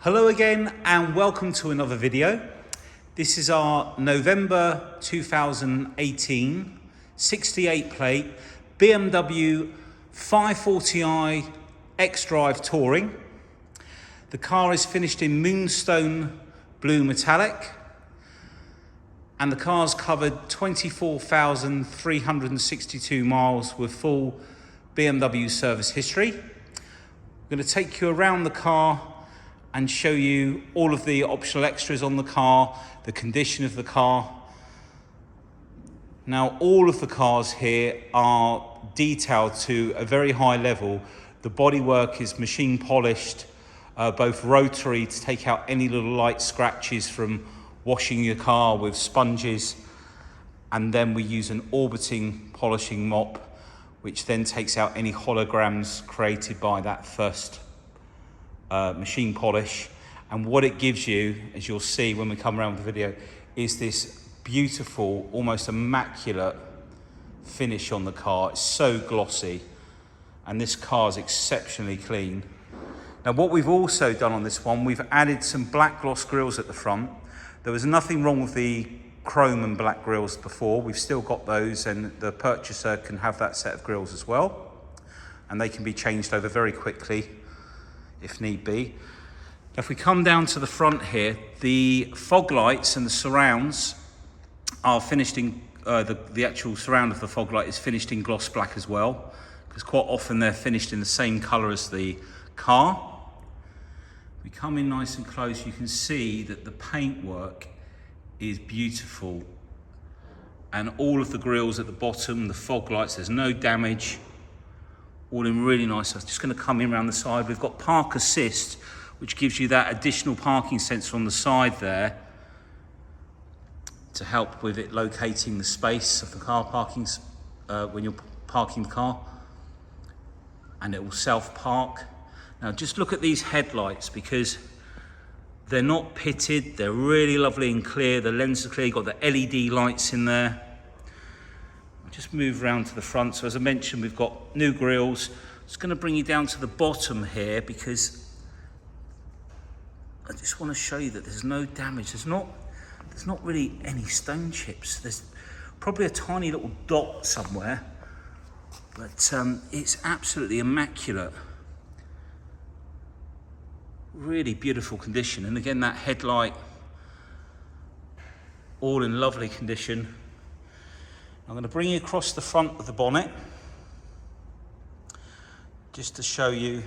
Hello again and welcome to another video. This is our November 2018 68 plate BMW 540i Xdrive Touring. The car is finished in Moonstone Blue Metallic and the car's covered 24,362 miles with full BMW service history. I'm going to take you around the car and show you all of the optional extras on the car, the condition of the car. Now, all of the cars here are detailed to a very high level. The bodywork is machine polished, both rotary to take out any little light scratches from washing your car with sponges, and then we use an orbiting polishing mop, which then takes out any holograms created by that first machine polish. And what it gives you, as you'll see when we come around with the video, is this beautiful, almost immaculate finish on the car. It's so glossy, and this car is exceptionally clean. Now, what we've also done on this one, we've added some black gloss grills at the front. There was nothing wrong with the chrome and black grills before. We've still got those, and the purchaser can have that set of grills as well, and they can be changed over very quickly if need be. If we come down to the front here, the fog lights and the surrounds are finished in, the actual surround of the fog light is finished in gloss black as well, because quite often they're finished in the same colour as the car. We come in nice and close, you can see that the paintwork is beautiful, and all of the grills at the bottom, the fog lights, there's no damage. All in really nice. I'm just going to come in around the side. We've got park assist, which gives you that additional parking sensor on the side there to help with it locating the space of the car parking when you're parking the car, and it will self-park. Now just look at these headlights, because they're not pitted, they're really lovely and clear. The lens is clear, you've got the LED lights in there. Just move around to the front. So as I mentioned, we've got new grills. Just going to bring you down to the bottom here, because I just want to show you that there's no damage. There's not really any stone chips. There's probably a tiny little dot somewhere, but it's absolutely immaculate. Really beautiful condition. And again, that headlight, all in lovely condition. I'm going to bring you across the front of the bonnet just to show you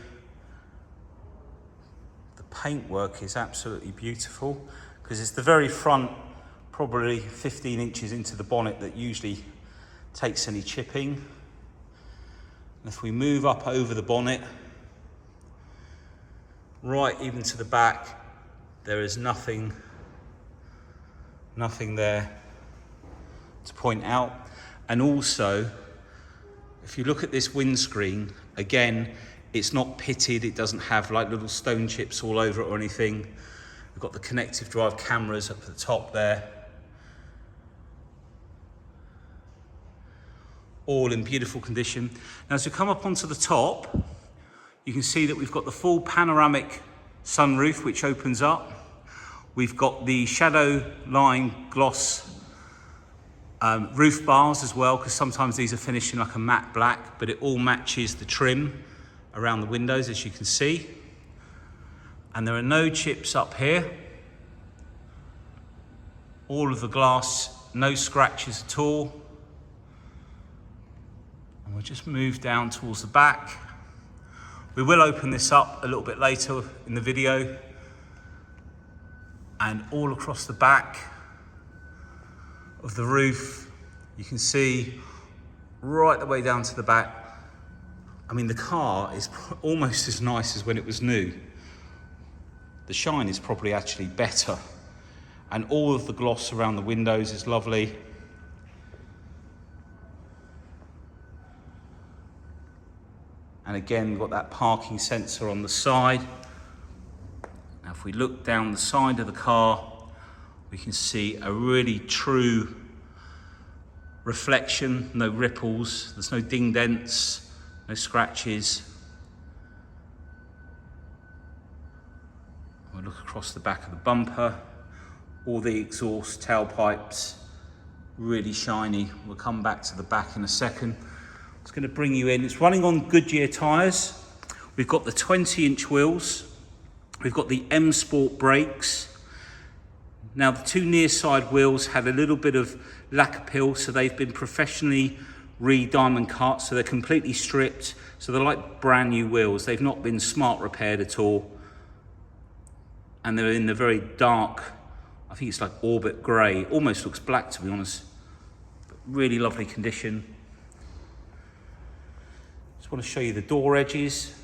the paintwork is absolutely beautiful, because it's the very front, probably 15 inches into the bonnet, that usually takes any chipping. And if we move up over the bonnet, right even to the back, there is nothing there to point out. And also, if you look at this windscreen, again, it's not pitted, it doesn't have like little stone chips all over it or anything. We've got the connective drive cameras up at the top there. All in beautiful condition. Now, as we come up onto the top, you can see that we've got the full panoramic sunroof, which opens up. We've got the shadow line gloss roof bars as well, because sometimes these are finished in like a matte black, but it all matches the trim around the windows, as you can see. And there are no chips up here. All of the glass, no scratches at all. And we'll just move down towards the back. We will open this up a little bit later in the video. And all across the back of the roof, you can see right the way down to the back. I mean, the car is almost as nice as when it was new. The shine is probably actually better, and all of the gloss around the windows is lovely. And again, we've got that parking sensor on the side. Now, if we look down the side of the car, we can see a really true reflection, no ripples, there's no ding dents, no scratches. We'll a look across the back of the bumper. All the exhaust tailpipes, really shiny. We'll come back to the back in a second. It's going to bring you in. It's running on Goodyear tyres. We've got the 20-inch wheels. We've got the M Sport brakes. Now the two near side wheels had a little bit of lacquer peel, so they've been professionally re-diamond cut, so they're completely stripped. So they're like brand new wheels. They've not been smart repaired at all. And they're in the very dark, I think it's like orbit grey. Almost looks black, to be honest. But really lovely condition. Just want to show you the door edges.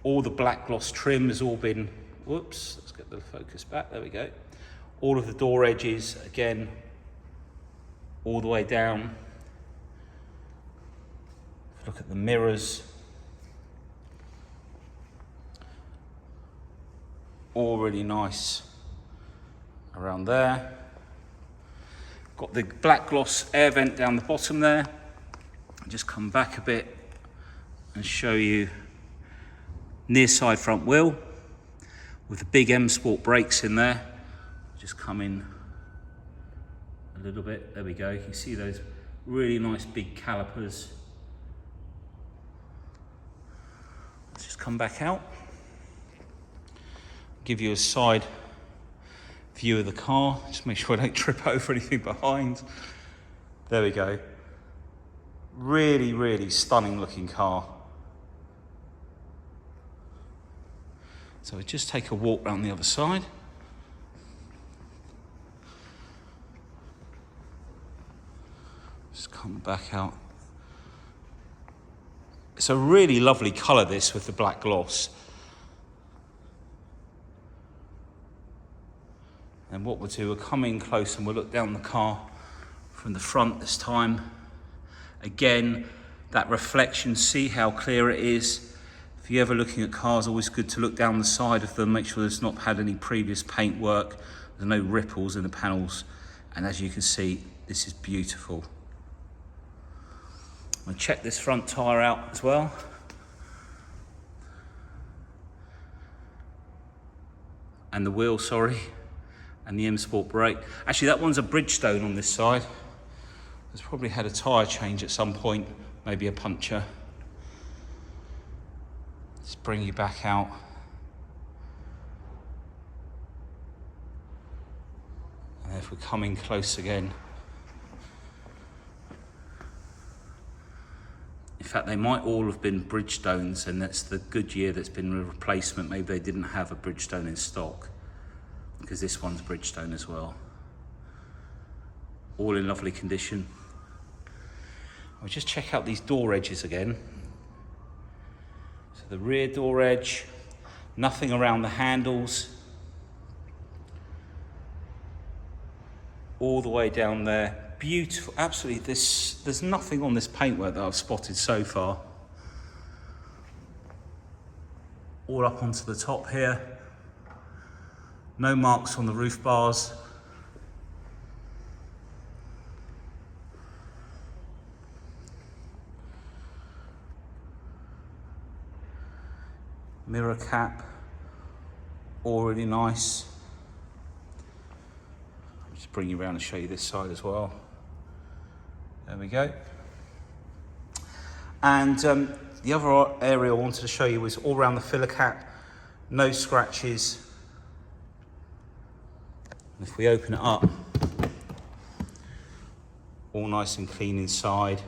All the black gloss trim has all been, whoops, let's get the focus back, there we go. All of the door edges, again, all the way down. Look at the mirrors. All really nice around there. Got the black gloss air vent down the bottom there. Just come back a bit and show you near side front wheel with the big M Sport brakes in there. Just come in a little bit, there we go. You can see those really nice big calipers. Let's just come back out. Give you a side view of the car. Just make sure I don't trip over anything behind. There we go. Really, really stunning looking car. So we just take a walk around the other side. Just come back out. It's a really lovely colour, this, with the black gloss. And what we'll do, we'll come in close and we'll look down the car from the front this time. Again, that reflection, see how clear it is. If you're ever looking at cars, always good to look down the side of them, make sure there's not had any previous paint work. There's no ripples in the panels. And as you can see, this is beautiful. I'm gonna check this front tyre out as well. And the wheel, sorry. And the M Sport brake. Actually, that one's a Bridgestone on this side. It's probably had a tyre change at some point, maybe a puncture. Let's bring you back out. And if we're coming close again. In fact, they might all have been Bridgestones, and that's the Goodyear that's been a replacement. Maybe they didn't have a Bridgestone in stock, because this one's Bridgestone as well. All in lovely condition. I'll just check out these door edges again. So the rear door edge, nothing around the handles. All the way down there. Beautiful, absolutely, there's nothing on this paintwork that I've spotted so far. All up onto the top here. No marks on the roof bars. Mirror cap, all really nice. I'll just bring you around and show you this side as well. There we go. And the other area I wanted to show you was all around the filler cap, no scratches. And if we open it up, all nice and clean inside.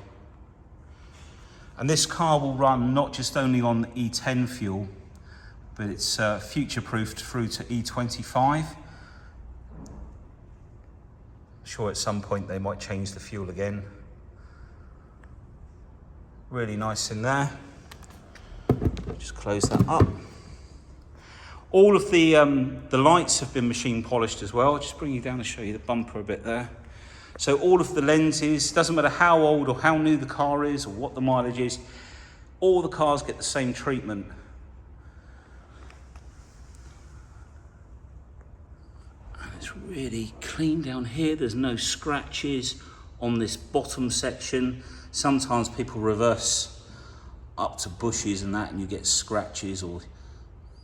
And this car will run not just only on E10 fuel, but it's future-proofed through to E25. I'm sure at some point they might change the fuel again. Really nice in there. Just close that up. All of the lights have been machine polished as well. I'll just bring you down and show you the bumper a bit there. So all of the lenses, doesn't matter how old or how new the car is or what the mileage is, all the cars get the same treatment. And it's really clean down here. There's no scratches on this bottom section. Sometimes people reverse up to bushes and that and you get scratches, or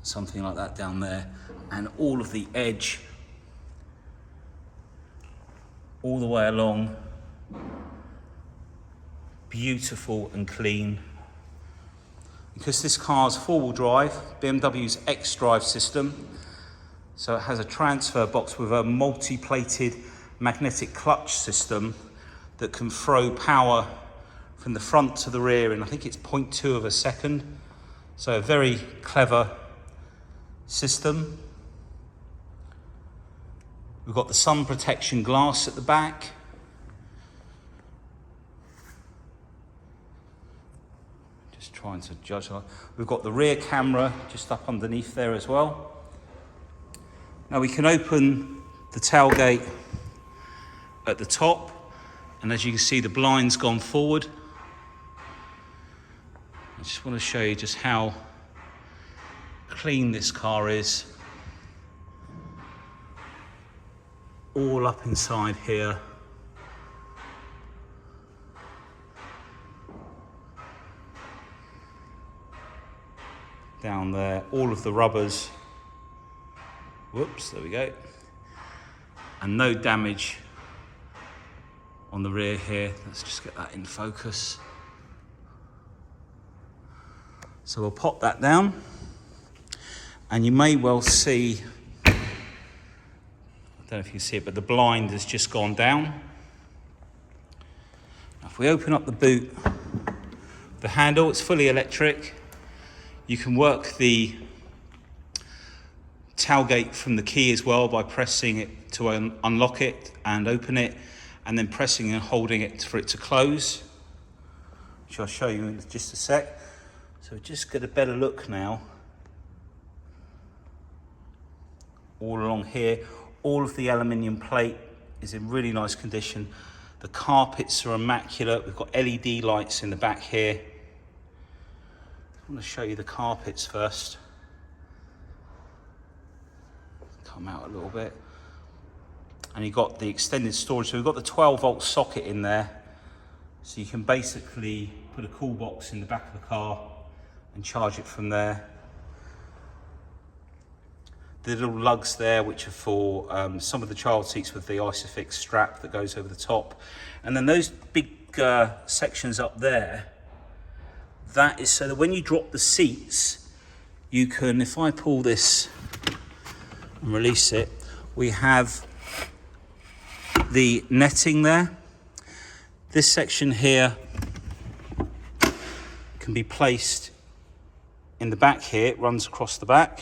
something like that down there, and all of the edge all the way along, beautiful and clean. Because this car's four-wheel drive, BMW's Xdrive system, so it has a transfer box with a multi-plated magnetic clutch system that can throw power from the front to the rear in, I think it's 0.2 of a second. So a very clever system. We've got the sun protection glass at the back. Just trying to judge. We've got the rear camera just up underneath there as well. Now we can open the tailgate at the top, and as you can see, the blind's gone forward. I just want to show you just how clean this car is. All up inside here. Down there, all of the rubbers. Whoops, there we go. And no damage on the rear here. Let's just get that in focus. So we'll pop that down, and you may well see, I don't know if you can see it, but the blind has just gone down. Now if we open up the boot, the handle, it's fully electric. You can work the tailgate from the key as well by pressing it to unlock it and open it, and then pressing and holding it for it to close, which I'll show you in just a sec. So just get a better look now. All along here, all of the aluminium plate is in really nice condition. The carpets are immaculate. We've got LED lights in the back here. I want to show you the carpets first. Come out a little bit. And you've got the extended storage. So we've got the 12-volt socket in there. So you can basically put a cool box in the back of the car and charge it from there. The little lugs there, which are for some of the child seats with the Isofix strap that goes over the top. And then those big sections up there, that is so that when you drop the seats, you can, if I pull this and release it, we have the netting there. This section here can be placed in the back here. It runs across the back.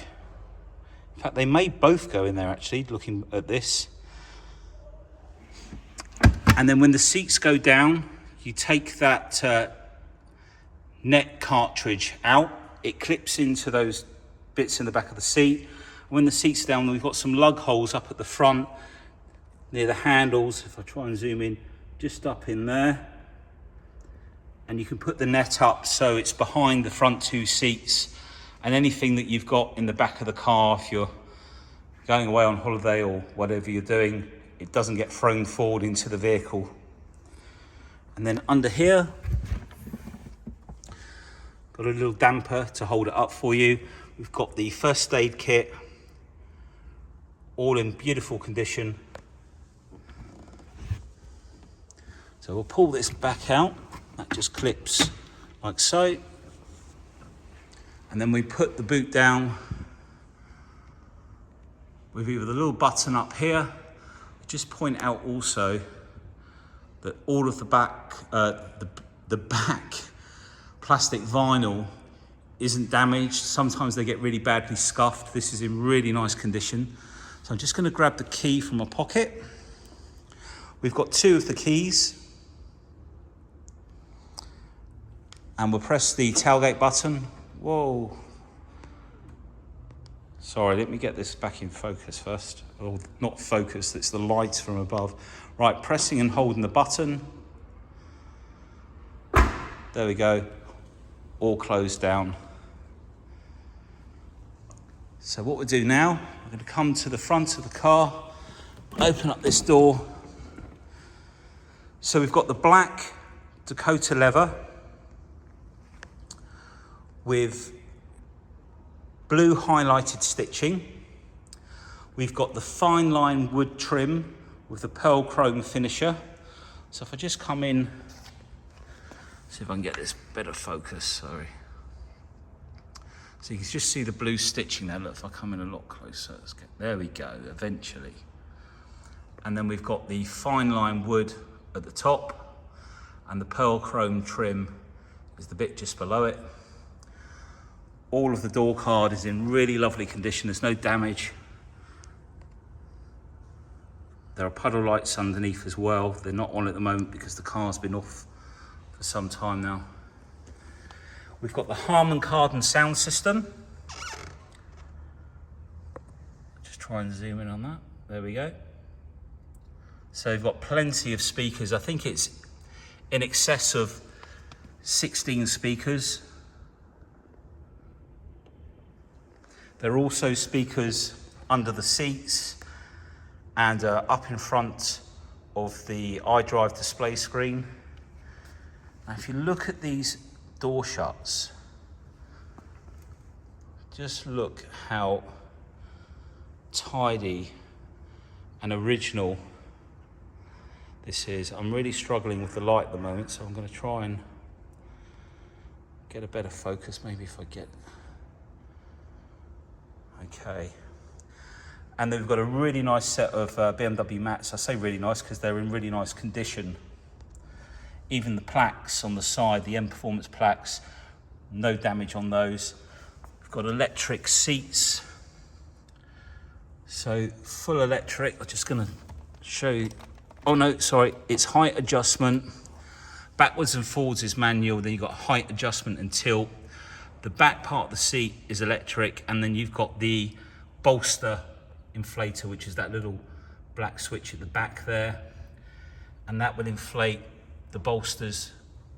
In fact, they may both go in there actually, looking at this. And then when the seats go down, you take that net cartridge out. It clips into those bits in the back of the seat. When the seat's down, we've got some lug holes up at the front near the handles. If I try and zoom in, just up in there. And you can put the net up so it's behind the front two seats, and anything that you've got in the back of the car, if you're going away on holiday or whatever you're doing, it doesn't get thrown forward into the vehicle. And then under here, got a little damper to hold it up for you. We've got the first aid kit, all in beautiful condition. So we'll pull this back out. That just clips like so. And then we put the boot down with either the little button up here. Just point out also that all of the back, the back plastic vinyl isn't damaged. Sometimes they get really badly scuffed. This is in really nice condition. So I'm just going to grab the key from my pocket. We've got two of the keys. And we'll press the tailgate button. Whoa. Sorry, let me get this back in focus first. Or not focus, it's the lights from above. Right, pressing and holding the button. There we go. All closed down. So what we'll do now, we're going to come to the front of the car, open up this door. So we've got the Black Dakota leather with blue highlighted stitching. We've got the fine line wood trim with the pearl chrome finisher. So if I just come in, see if I can get this better focus, sorry. So you can just see the blue stitching there. Look, if I come in a lot closer, there we go, eventually. And then we've got the fine line wood at the top, and the pearl chrome trim is the bit just below it. All of the door card is in really lovely condition. There's no damage. There are puddle lights underneath as well. They're not on at the moment because the car's been off for some time now. We've got the Harman Kardon sound system. Just try and zoom in on that. There we go. So you've got plenty of speakers. I think it's in excess of 16 speakers. There are also speakers under the seats and up in front of the iDrive display screen. Now if you look at these door shuts, just look how tidy and original this is. I'm really struggling with the light at the moment, so I'm going to try and get a better focus, maybe if I get... Okay. And then we've got a really nice set of BMW mats. I say really nice because they're in really nice condition. Even the plaques on the side, the M Performance plaques, no damage on those. We've got electric seats. So full electric. I'm just going to show you. Oh no, sorry, it's height adjustment. Backwards and forwards is manual, then you've got height adjustment and tilt. The back part of the seat is electric, and then you've got the bolster inflator, which is that little black switch at the back there. And that will inflate the bolsters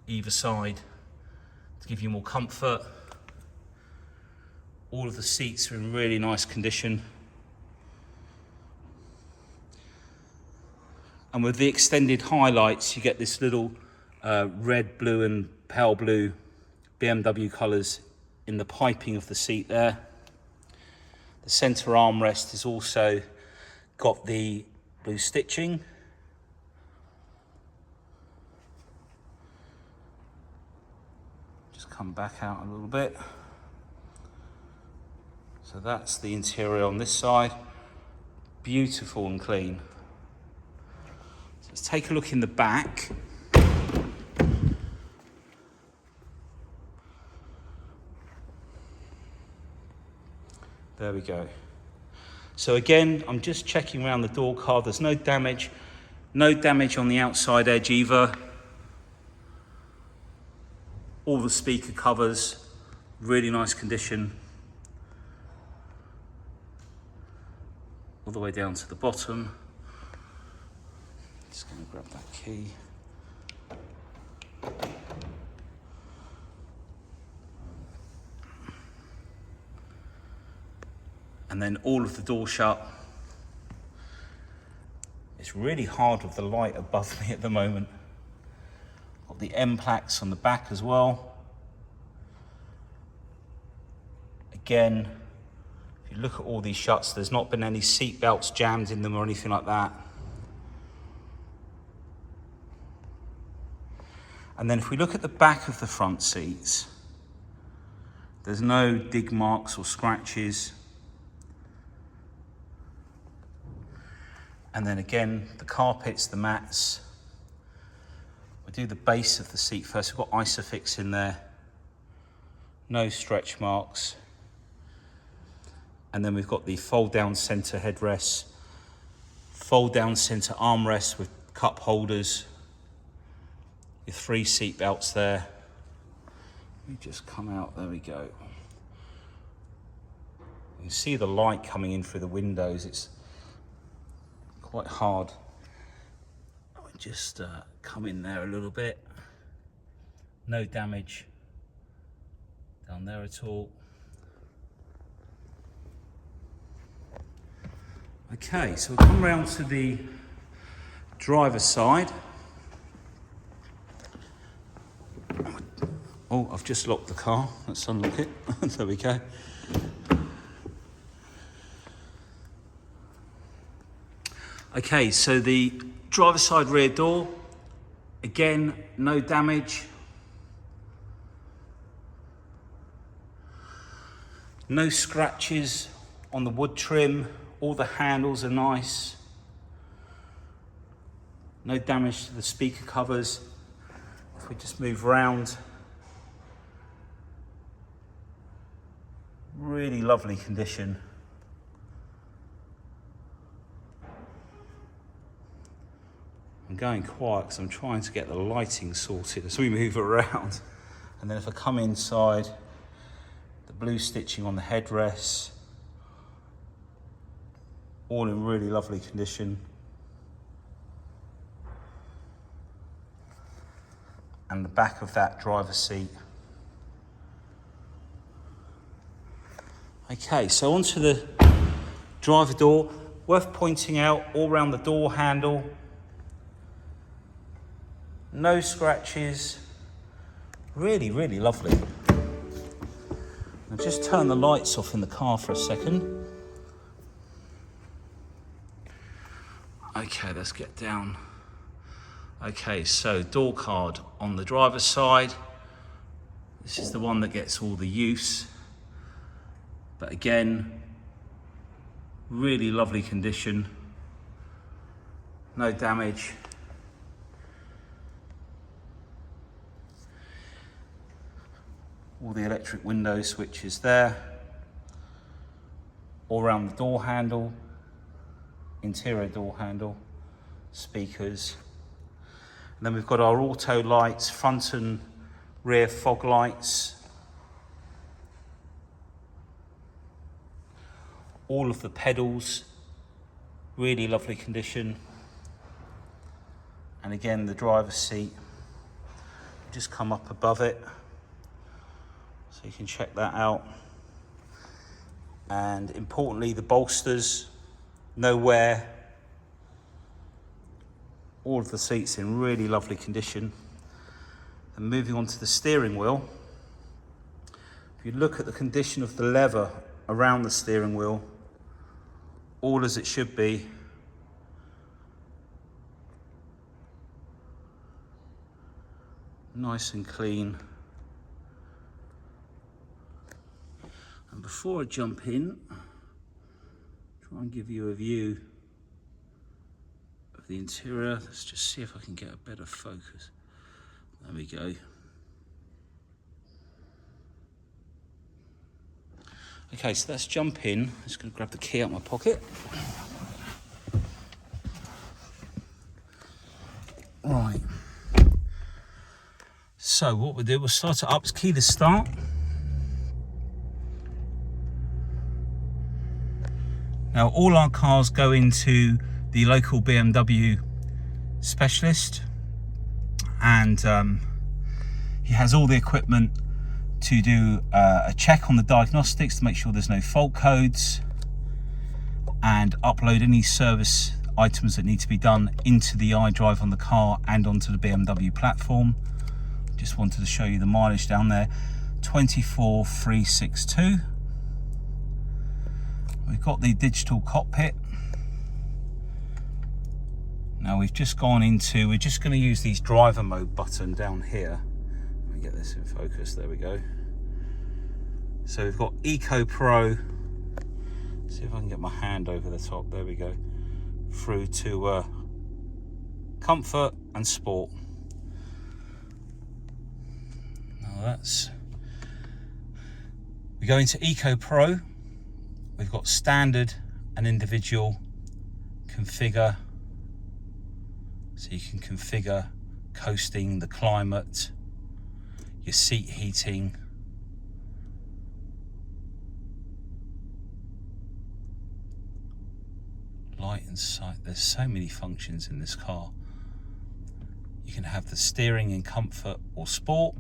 either side to give you more comfort. All of the seats are in really nice condition. And with the extended highlights, you get this little red, blue and pale blue BMW colours in the piping of the seat there. The centre armrest has also got the blue stitching. Just come back out a little bit. So that's the interior on this side. Beautiful and clean. So let's take a look in the back. There we go. So again, I'm just checking around the door card. There's no damage on the outside edge either. All the speaker covers, really nice condition. All the way down to the bottom. Just going to grab that key. And then all of the door shut. It's really hard with the light above me at the moment. Got the M plaques on the back as well. Again, if you look at all these shuts, there's not been any seat belts jammed in them or anything like that. And then if we look at the back of the front seats, there's no dig marks or scratches. And then again, the carpets, the mats. We'll do the base of the seat first. We've got Isofix in there. No stretch marks. And then we've got the fold down center headrests, fold down center armrests with cup holders, your 3 seat belts there. Let me just come out, there we go. You can see the light coming in through the windows. It's quite hard. I'll just come in there a little bit. No damage down there at all. Okay, so we'll come round to the driver's side. Oh, I've just locked the car. Let's unlock it. There we go. Okay, so the driver's side rear door, again, no damage. No scratches on the wood trim, all the handles are nice. No damage to the speaker covers. If we just move round, really lovely condition. I'm going quiet because I'm trying to get the lighting sorted as we move around. And then if I come inside, the blue stitching on the headrests, all in really lovely condition. And the back of that driver's seat. Okay, so onto the driver door. Worth pointing out, all around the door handle, no scratches, really, really lovely. I'll just turn the lights off in the car for a second. Okay, let's get down. Okay, so door card on the driver's side. This is the one that gets all the use. But again, really lovely condition. No damage. All the electric window switches there. All around the door handle, interior door handle, speakers. And then we've got our auto lights, front and rear fog lights. All of the pedals, really lovely condition. And again, the driver's seat, just come up above it. So you can check that out. And importantly, the bolsters, no wear. All of the seats in really lovely condition. And moving on to the steering wheel. If you look at the condition of the lever around the steering wheel, all as it should be. Nice and clean. And before I jump in, try and give you a view of the interior. Let's just see if I can get a better focus. There we go. Okay, so let's jump in. I'm just going to grab the key out of my pocket. Right. So what we'll do, we'll start it up. It's keyless start. Now all our cars go into the local BMW specialist, and he has all the equipment to do a check on the diagnostics to make sure there's no fault codes, and upload any service items that need to be done into the iDrive on the car and onto the BMW platform. Just wanted to show you the mileage down there, 24,362. We've got the digital cockpit. Now we've just gone into, we're just going to use these driver mode button down here. Let me get this in focus, there we go. So we've got Eco Pro. Let's see if I can get my hand over the top, there we go. Through to comfort and sport. Now that's, we go into Eco Pro. We've got standard and individual configure. So you can configure coasting, the climate, your seat heating. Light and sight, there's so many functions in this car. You can have the steering in comfort or sport.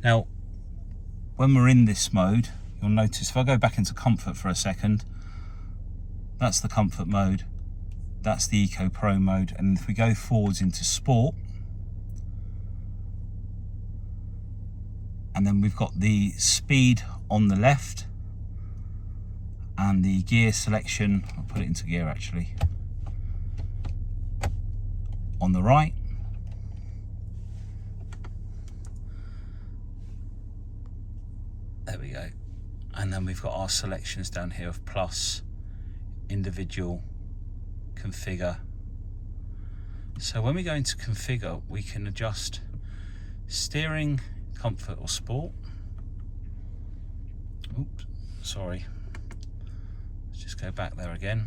Now, when we're in this mode, you'll notice if I go back into comfort for a second, that's the comfort mode, that's the Eco Pro mode, and if we go forwards into sport, and then we've got the speed on the left And the gear selection, I'll put it into gear actually, on the right. There we go. And then we've got our selections down here of plus, individual, configure. So when we go into configure, we can adjust steering, comfort or sport. Oops, sorry. Let's just go back there again.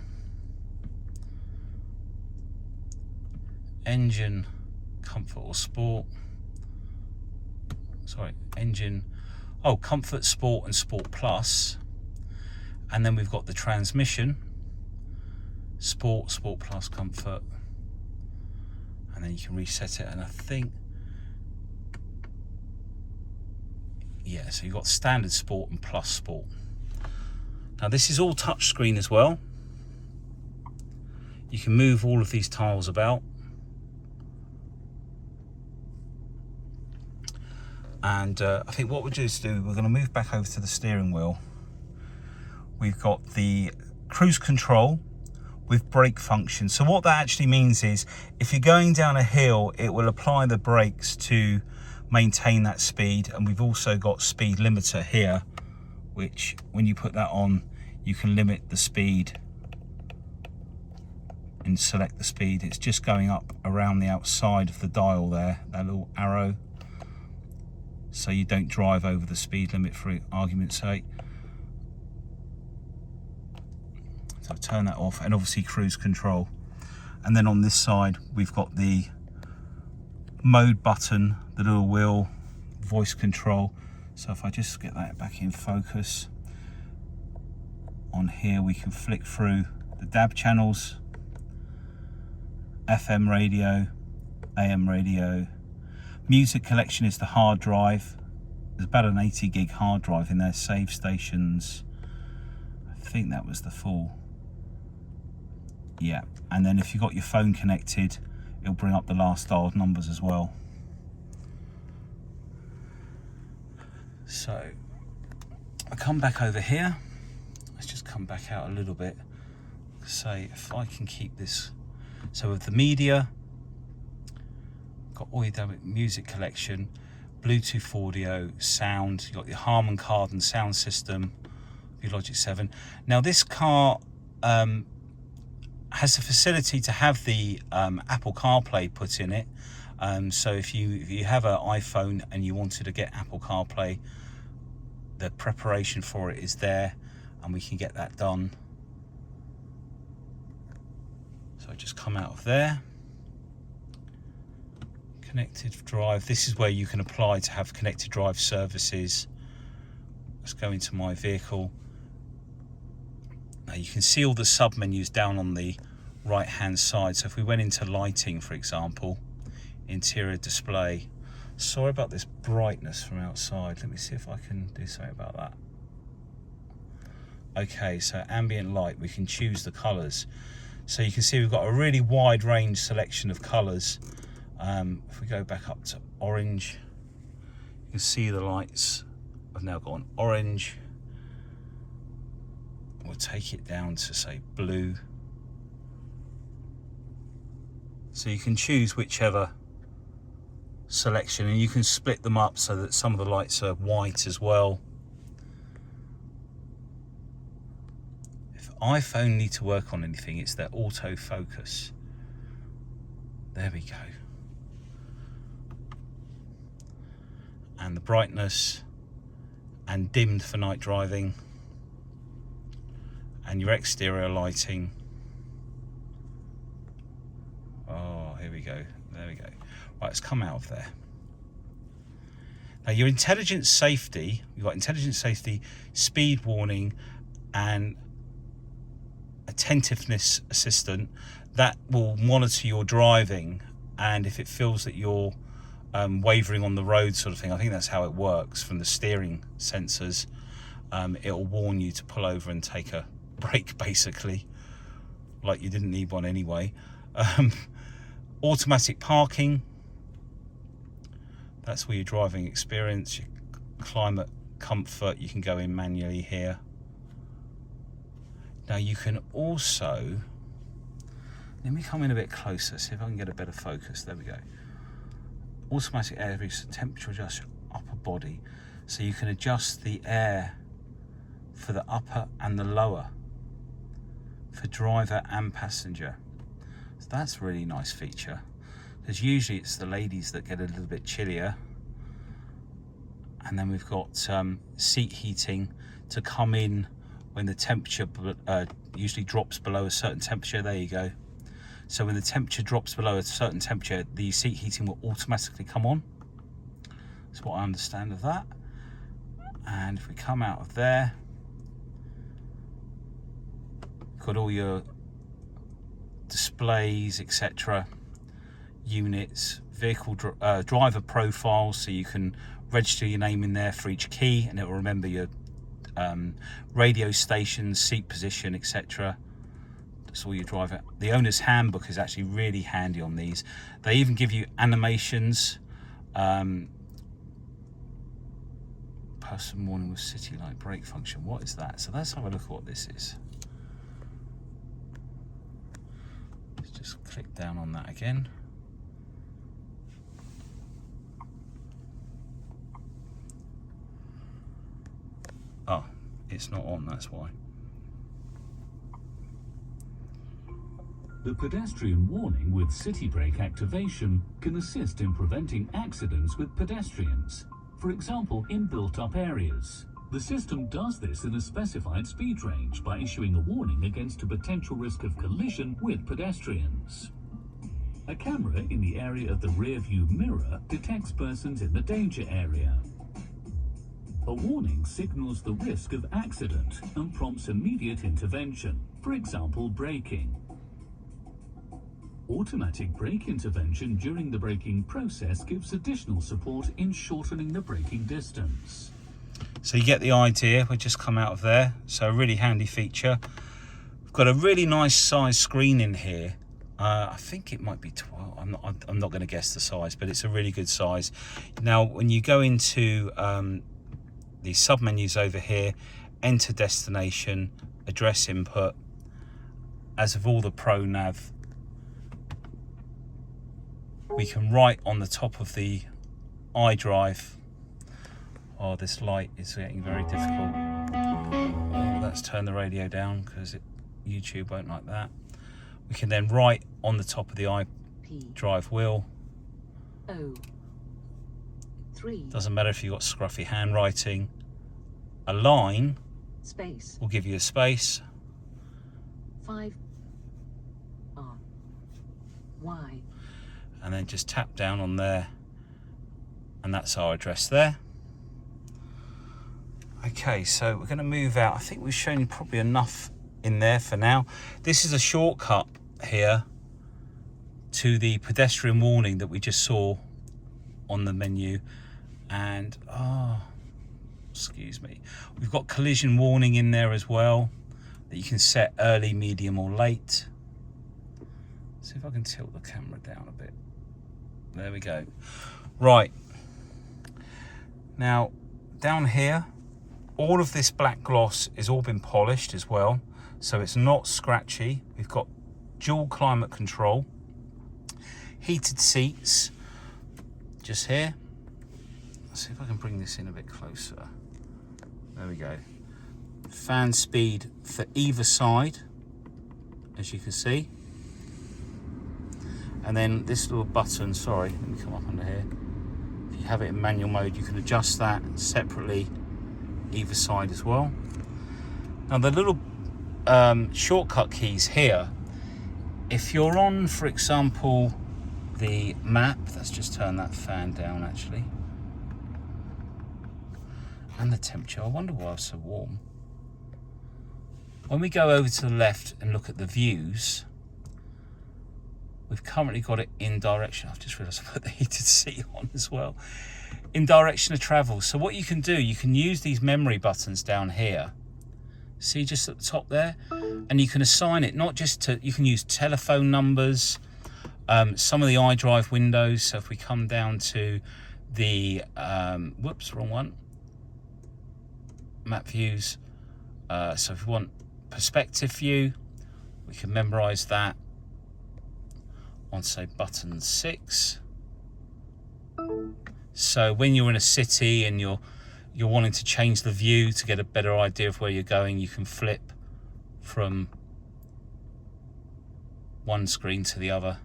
Engine, comfort or sport. Sorry, engine. Oh, comfort, sport and sport plus. And then we've got the transmission, sport, sport plus, comfort. And then you can reset it. And I think, yeah, so you've got standard sport and plus sport. Now this is all touchscreen as well. You can move all of these tiles about. And I think what we'll just do, we're going to move back over to the steering wheel. We've got the cruise control with brake function. So what that actually means is if you're going down a hill, it will apply the brakes to maintain that speed. And we've also got speed limiter here, which when you put that on, you can limit the speed and select the speed. It's just going up around the outside of the dial there, that little arrow. So you don't drive over the speed limit, for argument's sake. So turn that off, and obviously cruise control. And then on this side, we've got the mode button, the little wheel, voice control. So if I just get that back in focus, on here we can flick through the DAB channels, FM radio, AM radio. Music collection is the hard drive. There's about an 80 gig hard drive in there. Save stations, I think that was the full. Yeah, and then if you've got your phone connected, it'll bring up the last dialed numbers as well. So I come back over here. Let's just come back out a little bit. Say if I can keep this. So with the media, got audio music collection, Bluetooth audio, sound. You've got your Harman Kardon sound system, your Logic 7. Now this car has the facility to have the Apple CarPlay put in it. So if you have an iPhone and you wanted to get Apple CarPlay, the preparation for it is there, and we can get that done. So I just come out of there. Connected drive. This is where you can apply to have connected drive services. Let's go into my vehicle. Now you can see all the sub menus down on the right hand side. So if we went into lighting, for example, interior display. Sorry about this brightness from outside. Let me see if I can do something about that. Okay, so ambient light, we can choose the colors. So you can see we've got a really wide range selection of colors. If we go back up to orange, you can see the lights have now gone orange. We'll take it down to say blue. So you can choose whichever selection, and you can split them up so that some of the lights are white as well. If iPhone need to work on anything, it's their autofocus. There we go. And the brightness, and dimmed for night driving, and your exterior lighting. Oh, here we go. There we go. Right, let's come out of there. Now your intelligent safety, you've got intelligent safety, speed warning, and attentiveness assistant that will monitor your driving, and if it feels that you're wavering on the road sort of thing. I think that's how it works from the steering sensors. It'll warn you to pull over and take a break, basically, like you didn't need one anyway. Automatic parking, that's where your driving experience, your climate comfort, you can go in manually here. Now you can also, let me come in a bit closer, see if I can get a better focus. There we go. Automatic air release, temperature adjust your upper body. So you can adjust the air for the upper and the lower, for driver and passenger. So that's a really nice feature, because usually it's the ladies that get a little bit chillier. And then we've got seat heating to come in when the temperature usually drops below a certain temperature. There you go. So when the temperature drops below a certain temperature, the seat heating will automatically come on. That's what I understand of that. And if we come out of there, you've got all your displays, etc., units, vehicle driver profiles, so you can register your name in there for each key, and it will remember your radio stations, seat position, etc. That's all your driver. The owner's handbook is actually really handy on these. They even give you animations. Person warning with city light brake function. What is that? So let's have a look at what this is. Let's just click down on that again. Oh, it's not on, that's why. The pedestrian warning with city brake activation can assist in preventing accidents with pedestrians, for example in built-up areas. The system does this in a specified speed range by issuing a warning against a potential risk of collision with pedestrians. A camera in the area of the rear view mirror detects persons in the danger area. A warning signals the risk of accident and prompts immediate intervention, for example braking. Automatic brake intervention during the braking process gives additional support in shortening the braking distance. So you get the idea. We've just come out of there, so a really handy feature. We've got a really nice size screen in here. I think it might be 12. I'm not going to guess the size, but it's a really good size. Now when you go into the sub-menus over here, enter destination, address input, as of all the Pro Nav, we can write on the top of the iDrive. Oh, this light is getting very difficult. Oh, let's turn the radio down because YouTube won't like that. We can then write on the top of the iDrive wheel. Doesn't matter if you've got scruffy handwriting. A line space will give you a space. 5 R Y. And then just tap down on there, and that's our address there. Okay, so we're going to move out. I think we've shown you probably enough in there for now. This is a shortcut here to the pedestrian warning that we just saw on the menu. And excuse me, we've got collision warning in there as well, that you can set early, medium or late. See if I can tilt the camera down a bit. There we go. Right, now down here, all of this black gloss is all been polished as well, so it's not scratchy. We've got dual climate control, heated seats just here. Let's see if I can bring this in a bit closer. There we go. Fan speed for either side, as you can see. And then this little button, sorry, let me come up under here. If you have it in manual mode, you can adjust that separately, either side as well. Now the little shortcut keys here, if you're on, for example, the map, let's just turn that fan down actually. And the temperature, I wonder why it's so warm. When we go over to the left and look at the views, we've currently got it in direction. I've just realised I put the heated seat on as well. In direction of travel. So what you can do, you can use these memory buttons down here. See, just at the top there? And you can assign it not just to, you can use telephone numbers, some of the iDrive windows. So if we come down to the, whoops, wrong one. Map views. So if we want perspective view. We can memorize that on, say, button 6. So when you're in a city and you're wanting to change the view to get a better idea of where you're going, you can flip from one screen to the other.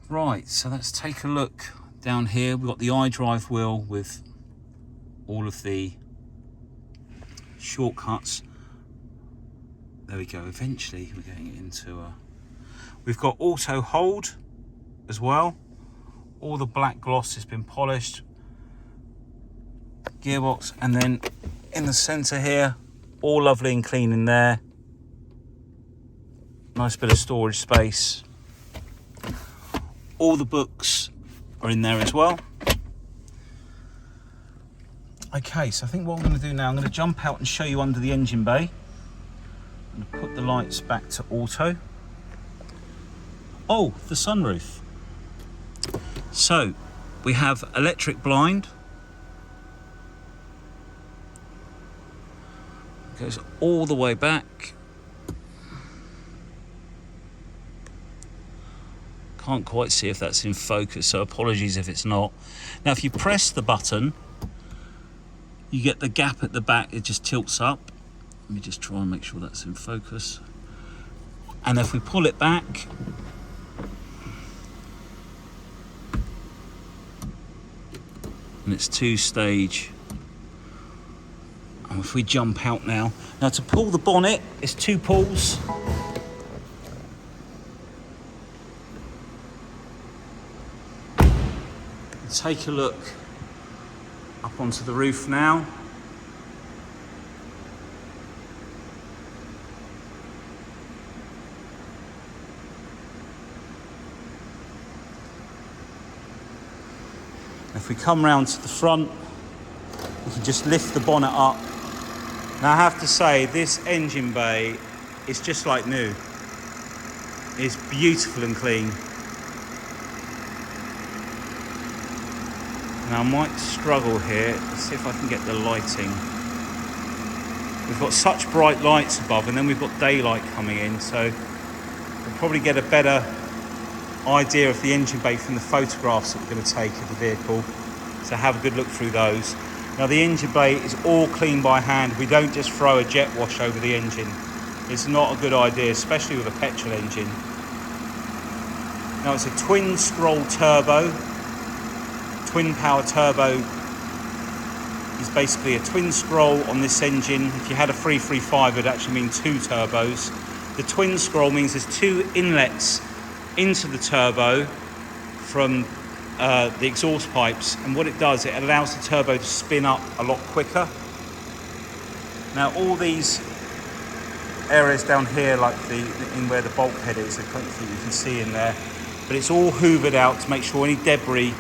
Right, so let's take a look down here. We've got the iDrive wheel with all of the shortcuts. There we go. Eventually we're getting it into a... We've got auto hold as well. All the black gloss has been polished. Gearbox, and then in the center here, all lovely and clean in there. Nice bit of storage space. All the books are in there as well. Okay, so I think what I'm going to do now, I'm going to jump out and show you under the engine bay. I'm going to put the lights back to auto. Oh, the sunroof. So we have electric blind. Goes all the way back. Can't quite see if that's in focus, so apologies if it's not. Now if you press the button, you get the gap at the back, it just tilts up. Let me just try and make sure that's in focus. And if we pull it back, and it's 2-stage. And if we jump out now, to pull the bonnet, it's 2 pulls. Take a look up onto the roof now. If we come round to the front, we can just lift the bonnet up. Now I have to say, this engine bay is just like new. It's beautiful and clean. Now I might struggle here. Let's see if I can get the lighting. We've got such bright lights above, and then we've got daylight coming in, so we'll probably get a better idea of the engine bay from the photographs that we're going to take of the vehicle. So have a good look through those. Now the engine bay is all cleaned by hand. We don't just throw a jet wash over the engine. It's not a good idea, especially with a petrol engine. Now it's a twin scroll turbo. Twin power turbo is basically a twin scroll on this engine. If you had a 335, it would actually mean 2 turbos. The twin scroll means there's 2 inlets into the turbo from the exhaust pipes, and what it does, it allows the turbo to spin up a lot quicker. Now all these areas down here, like in where the bulkhead is, I don't think you can see in there, but it's all hoovered out to make sure any debris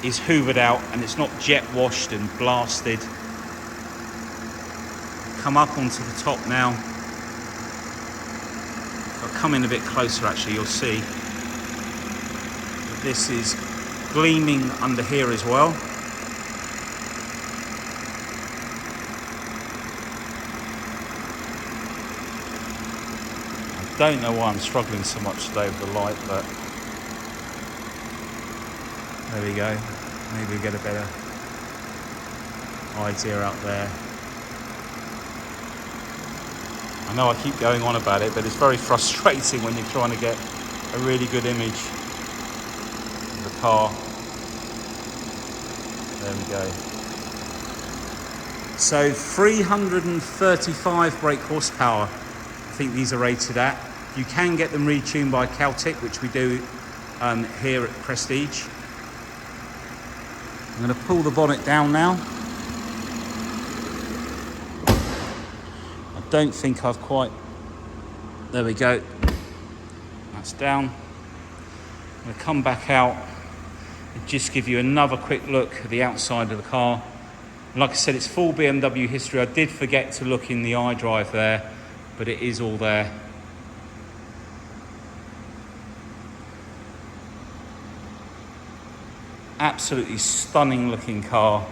is hoovered out and it's not jet washed and blasted. Come up onto the top now. If I come in a bit closer, actually, you'll see that this is gleaming under here as well. I don't know why I'm struggling so much today with the light, but there we go. Maybe we get a better idea out there. I know I keep going on about it, but it's very frustrating when you're trying to get a really good image of the car. There we go. So 335 brake horsepower, I think these are rated at. You can get them retuned by Celtic, which we do here at Prestige. I'm going to pull the bonnet down now. I don't think I've quite... There we go. That's down. I'm going to come back out and just give you another quick look at the outside of the car. And like I said, it's full BMW history. I did forget to look in the iDrive there, but it is all there. Absolutely stunning looking car.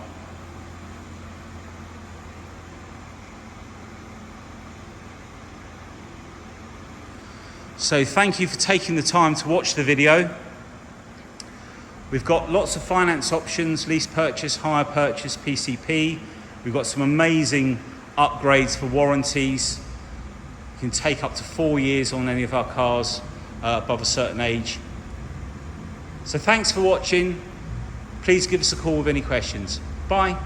So thank you for taking the time to watch the video. We've got lots of finance options, lease purchase, hire purchase, PCP. We've got some amazing upgrades for warranties. You can take up to 4 years on any of our cars above a certain age. So thanks for watching. Please give us a call with any questions. Bye.